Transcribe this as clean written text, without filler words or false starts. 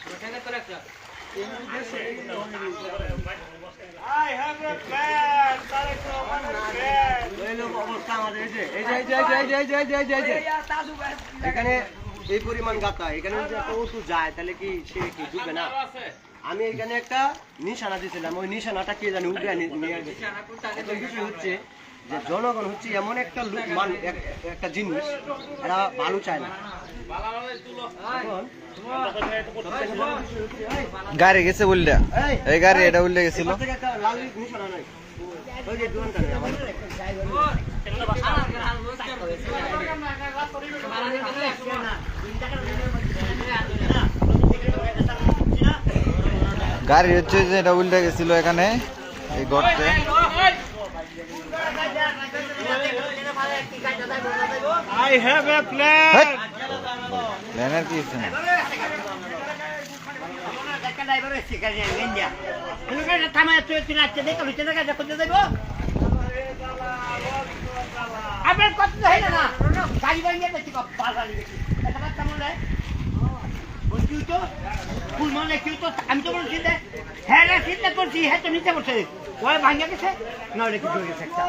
I have a plan. এখানে এই পরিমাণ গাতা এখানে যদি একটা ওষু যায় তাহলে কি সে কি ঢুকবে না? আমি এখানে একটা নিশানা দিয়েছিলাম, ওই নিশানাটা কে জানি উঠে নিয়ে গেছে। এখন বিষয় হচ্ছে যে জনগণ হচ্ছে এমন একটা একটা জিনিস, এরা ভালো চায় না। গাড়ি গেছে বললে, এই গাড়ি এটা উল্লে গেছিল। গাড়ি হচ্ছে যে এটা উল্টে গেছিল এখানে এই গর্তে। I have a plan. প্ল্যানের কি হচ্ছে না? আপনার কত হয় না গাড়ি বাড়িয়ে বেশি বলছি তো ফুল মনে কেউ তো আমি তো বলছি যে হ্যাঁ চিন্তা করছি হ্যাঁ তো নিতে বলছে ওই ভাঙিয়া গেছে না ওটা কিছু হয়ে গেছে একটা